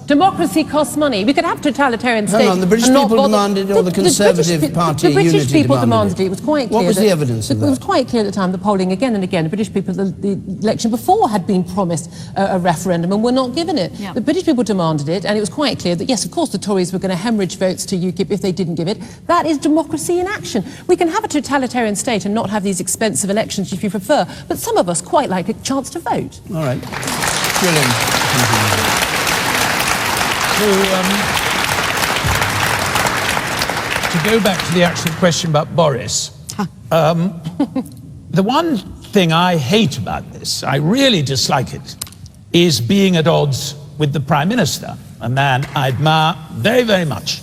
Democracy costs money. We could have totalitarian state. Hang on, the British people demanded, or the Conservative Party the British unity people demanded it. It was quite clear. What was the evidence of that? It was quite clear at the time, the polling again and again, the British people, the election before had been promised a referendum and were not given it. Yeah. The British people demanded it, and it was quite clear that, yes, of course, the Tories were going to hemorrhage votes to UKIP if they didn't give it. That is democracy in action. We can have a totalitarian state and not have these expensive elections if you prefer, but some of us quite like a chance to vote. All right. Brilliant. To go back to the actual question about Boris, the one thing I hate about this, I really dislike it, is being at odds with the Prime Minister, a man I admire very, very much.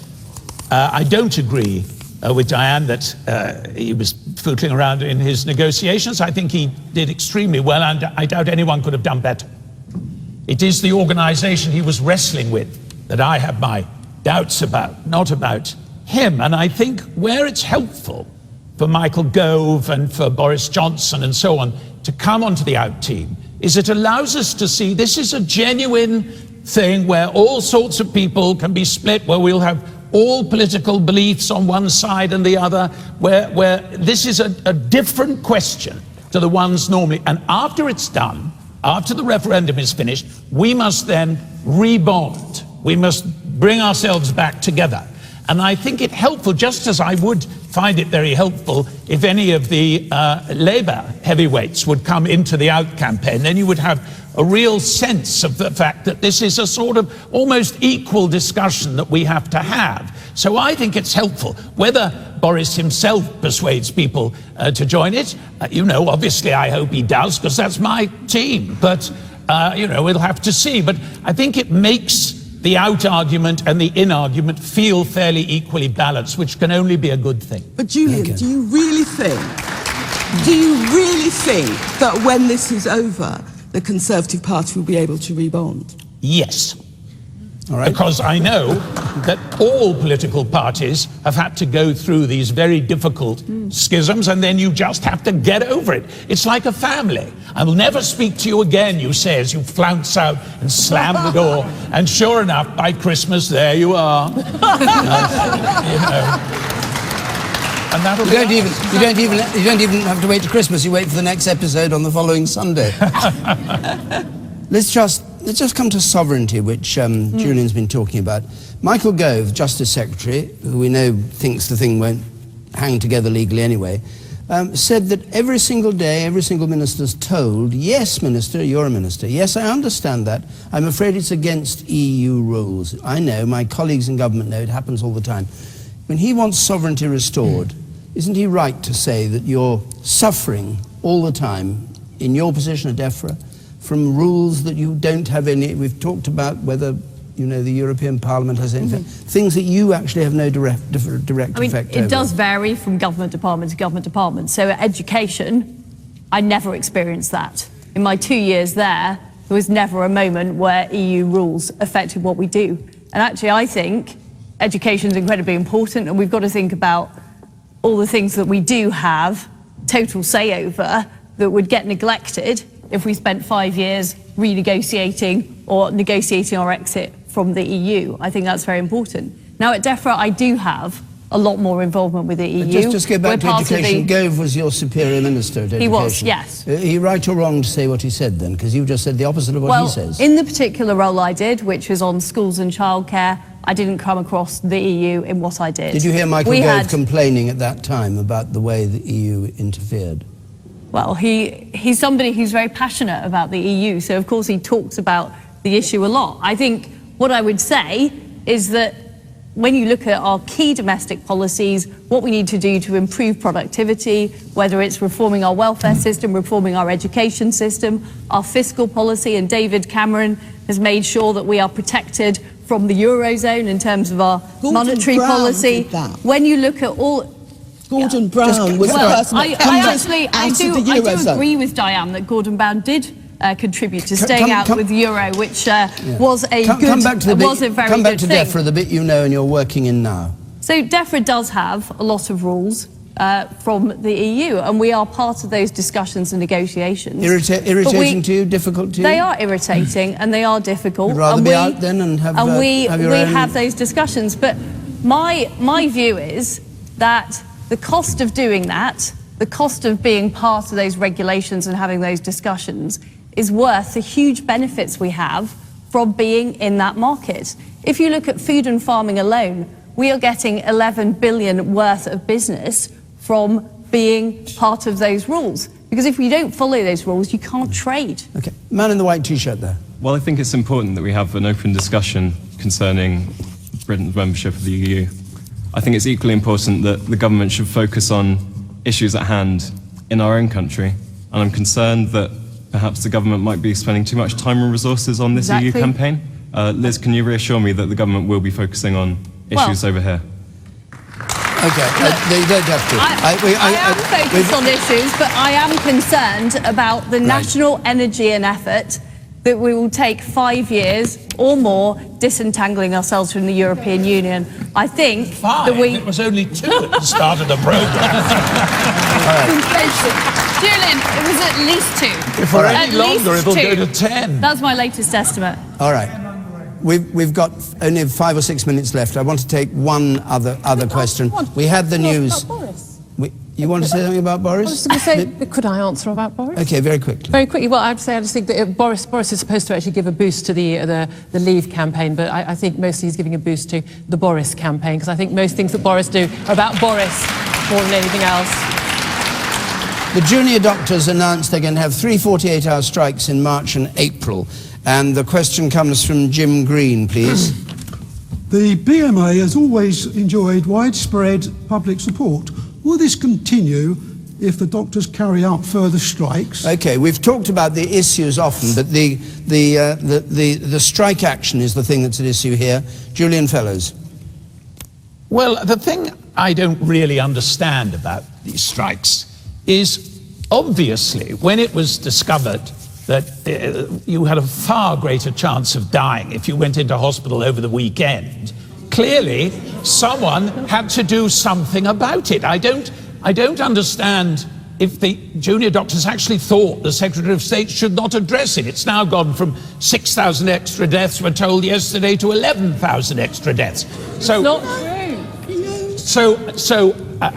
I don't agree with Diane that he was footling around in his negotiations. I think he did extremely well, and I doubt anyone could have done better. It is the organisation he was wrestling with that I have my doubts about, not about him. And I think where it's helpful for Michael Gove and for Boris Johnson and so on to come onto the out team is it allows us to see this is a genuine thing where all sorts of people can be split, where we'll have all political beliefs on one side and the other, where this is a different question to the ones normally. And after it's done, after the referendum is finished, we must then rebond. We must bring ourselves back together. And I think it helpful, just as I would find it very helpful if any of the Labour heavyweights would come into the out campaign, then you would have a real sense of the fact that this is a sort of almost equal discussion that we have to have. So I think it's helpful. Whether Boris himself persuades people to join it, you know, obviously I hope he does, because that's my team. But, you know, we'll have to see. But I think it makes the out argument and the in argument feel fairly equally balanced, which can only be a good thing. But Julian, do you really think that when this is over, the Conservative Party will be able to rebond? Yes. All right. Because I know that all political parties have had to go through these very difficult schisms, and then you just have to get over it. It's like a family. I will never speak to you again, you say, as you flounce out and slam the door. And sure enough, by Christmas, there you are. You know. And that'll you don't even have to wait to Christmas. You wait for the next episode on the following Sunday. Let's just come to sovereignty, which Julian's been talking about. Michael Gove, Justice Secretary, who we know thinks the thing won't hang together legally anyway, said that every single day, every single minister's told, yes, Minister, you're a minister. Yes, I understand that. I'm afraid it's against EU rules. I know, my colleagues in government know, it happens all the time. When he wants sovereignty restored, isn't he right to say that you're suffering all the time, in your position at DEFRA, from rules that you don't have any? We've talked about whether, you know, the European Parliament has anything, things that you actually have no direct effect over. It does vary from government department to government department. So at education, I never experienced that. In my 2 years there was never a moment where EU rules affected what we do. And actually, I think education is incredibly important, and we've got to think about all the things that we do have total say over that would get neglected if we spent 5 years renegotiating or negotiating our exit from the EU. I think that's very important. Now at DEFRA, I do have a lot more involvement with the EU. Just go back to education. Gove was your superior minister at education. He was, yes. Are you right or wrong to say what he said then? Because you just said the opposite of what he says. In the particular role I did, which was on schools and childcare, I didn't come across the EU in what I did. Did you hear Michael Gove complaining at that time about the way the EU interfered? Well, he's somebody who's very passionate about the EU, so of course he talks about the issue a lot. I think what I would say is that when you look at our key domestic policies, what we need to do to improve productivity, whether it's reforming our welfare system, reforming our education system, our fiscal policy, and David Cameron has made sure that we are protected from the Eurozone in terms of our monetary policy. When you look at all... Gordon Brown was the person that I do agree with Diane that Gordon Brown did contribute to staying out with the Euro, which was a very good thing. DEFRA, the bit you know and you're working in now. So DEFRA does have a lot of rules. from the EU, and we are part of those discussions and negotiations. Irritating to you? Difficult to you? They are irritating and they are difficult. You'd rather be out then and have we your own... have those discussions. But my view is that the cost of doing that, the cost of being part of those regulations and having those discussions, is worth the huge benefits we have from being in that market. If you look at food and farming alone, we are getting 11 billion worth of business from being part of those rules. Because if we don't follow those rules, you can't trade. Okay, man in the white T-shirt there. Well, I think it's important that we have an open discussion concerning Britain's membership of the EU. I think it's equally important that the government should focus on issues at hand in our own country. And I'm concerned that perhaps the government might be spending too much time and resources on this EU campaign. Liz, can you reassure me that the government will be focusing on issues over here? Okay, you don't have to. I am focused on issues, but I am concerned about the national energy and effort that we will take 5 years or more disentangling ourselves from the European Union. I think that It was only 2 at the start of the programme. Julian, it was at least 2. If we're any longer, it'll go to 10. That's my latest estimate. All right. We've got only 5 or 6 minutes left. I want to take one other question. We had the news. You want to say something about Boris? I was going to say, could I answer about Boris? Okay, very quickly. Very quickly. Well, I'd say I just think that Boris is supposed to actually give a boost to the Leave campaign, but I think mostly he's giving a boost to the Boris campaign, because I think most things that Boris do are about Boris more than anything else. The junior doctors announced they're going to have 3 48-hour strikes in March and April. And the question comes from Jim Green, please. The BMA has always enjoyed widespread public support. Will this continue if the doctors carry out further strikes? Okay, we've talked about the issues often, but the strike action is the thing that's at issue here. Julian Fellowes. Well, the thing I don't really understand about these strikes is, obviously, when it was discovered that you had a far greater chance of dying if you went into hospital over the weekend, clearly someone had to do something about it. I don't understand if the junior doctors actually thought the Secretary of State should not address it. It's now gone from 6,000 extra deaths, we're told yesterday, to 11,000 extra deaths. So, not true. So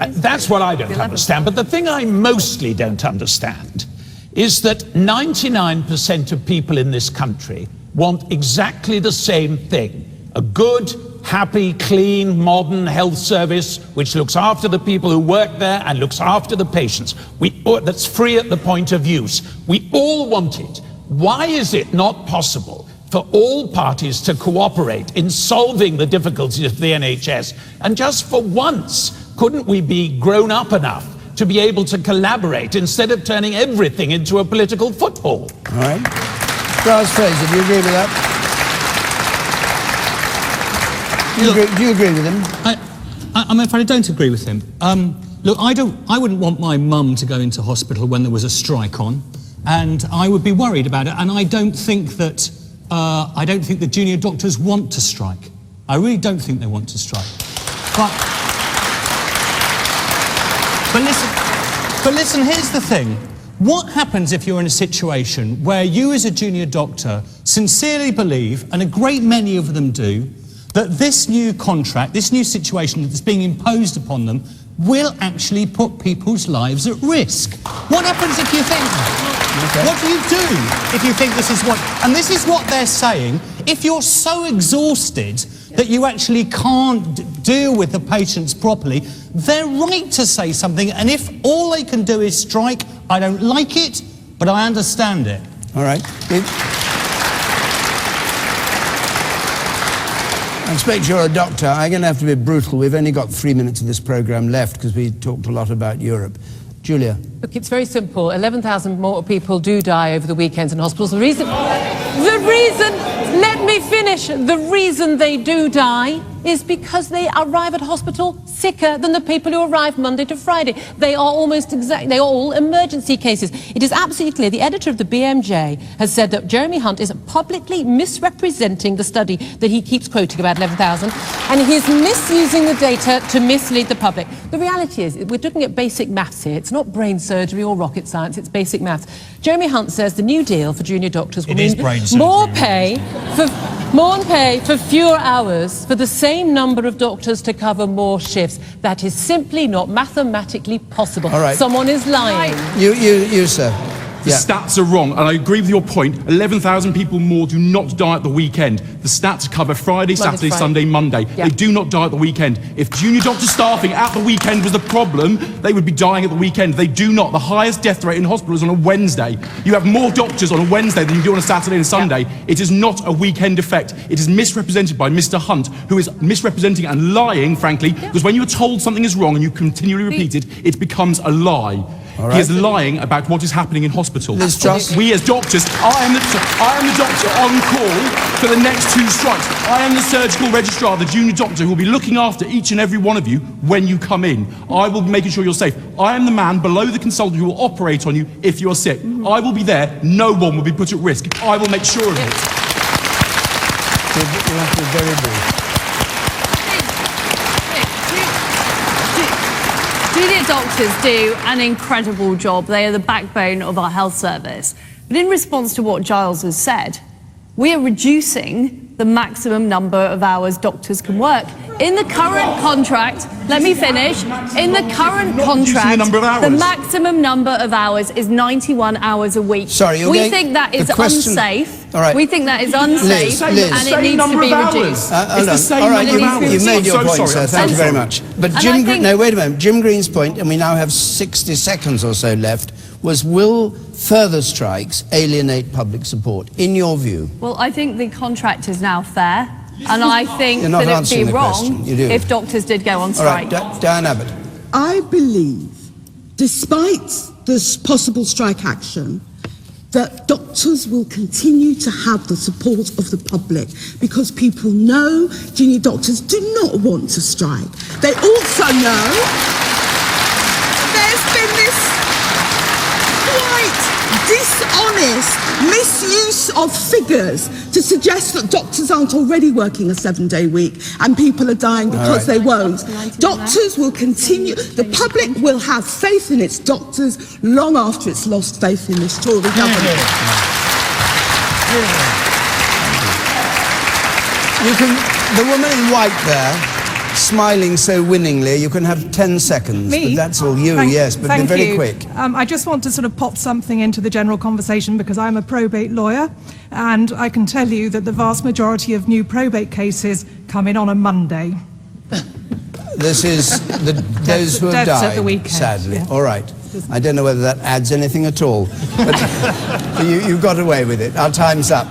that's what I don't understand. But the thing I mostly don't understand is that 99% of people in this country want exactly the same thing: a good, happy, clean, modern health service which looks after the people who work there and looks after the patients. That's free at the point of use. We all want it. Why is it not possible for all parties to cooperate in solving the difficulties of the NHS? And just for once, couldn't we be grown up enough to be able to collaborate instead of turning everything into a political football? All right. Giles Fraser, do you agree with that? Do you agree with him? I'm afraid I don't agree with him. Look, I wouldn't want my mum to go into hospital when there was a strike on, and I would be worried about it. And I don't think that the junior doctors want to strike. I really don't think they want to strike. But listen, here's the thing. What happens if you're in a situation where you as a junior doctor sincerely believe, and a great many of them do, that this new contract, this new situation that's being imposed upon them, will actually put people's lives at risk? What happens if you think that? Okay. What do you do if you think this is what... And this is what they're saying. If you're so exhausted that you actually can't deal with the patients properly, they're right to say something. And if all they can do is strike, I don't like it, but I understand it. All right. I expect you're a doctor. I'm going to have to be brutal. We've only got 3 minutes of this programme left because we talked a lot about Europe. Julia. Look, it's very simple. 11,000 more people do die over the weekends in hospitals. The reason, let me finish. The reason they do die is because they arrive at hospital sicker than the people who arrive Monday to Friday. They are almost they are all emergency cases. It is absolutely clear. The editor of the BMJ has said that Jeremy Hunt is publicly misrepresenting the study that he keeps quoting about 11,000, and he's misusing the data to mislead the public. The reality is, we're looking at basic maths here. It's not brain surgery or rocket science, it's basic maths. Jeremy Hunt says the new deal for junior doctors will mean more pay for fewer hours for the same number of doctors to cover more shifts. That is simply not mathematically possible. All right. Someone is lying. You, sir. The stats are wrong, and I agree with your point. 11,000 people more do not die at the weekend. The stats cover Friday, Saturday, Sunday, Monday. Yeah. They do not die at the weekend. If junior doctor staffing at the weekend was the problem, they would be dying at the weekend. They do not. The highest death rate in hospital is on a Wednesday. You have more doctors on a Wednesday than you do on a Saturday and Sunday. Yeah. It is not a weekend effect. It is misrepresented by Mr. Hunt, who is misrepresenting and lying, frankly, because when you are told something is wrong and you continually repeat it, it becomes a lie. Right. He is lying about what is happening in hospital. We as doctors, I am the doctor on call for the next 2 strikes. I am the surgical registrar, the junior doctor who will be looking after each and every one of you when you come in. I will be making sure you're safe. I am the man below the consultant who will operate on you if you are sick. I will be there. No one will be put at risk. I will make sure of it. You have to be very brief. Junior doctors do an incredible job. They are the backbone of our health service. But in response to what Giles has said, we are reducing the maximum number of hours doctors can work. In the current contract, let me finish. In the current contract, the maximum number of hours is 91 hours a week. Sorry, we think that is unsafe. All right. We think that is unsafe, Liz. and it needs to be reduced. It's the same number of hours. You've made your point, sir. Thank you very much. But no, wait a moment. Jim Green's point, and we now have 60 seconds or so left, was will further strikes alienate public support, in your view? Well, I think the contract is now fair, and I think You're not that it'd answering be the question. wrong You do. if doctors did go on strike. All right, Diane Abbott. I believe, despite this possible strike action, that doctors will continue to have the support of the public because people know junior doctors do not want to strike. They also know there's been this quite dishonest misuse of figures to suggest that doctors aren't already working a 7-day week and people are dying because they won't. Doctors will continue, the public will have faith in its doctors long after it's lost faith in this Tory government. You can, the woman in white there, smiling so winningly, you can have 10 seconds. Me? But that's all you, yes, but be very quick. I just want to sort of pop something into the general conversation because I'm a probate lawyer, and I can tell you that the vast majority of new probate cases come in on a Monday. This is those who have deaths died, at the weekend, sadly. yeah. All right. I don't know whether that adds anything at all. But you got away with it. Our time's up.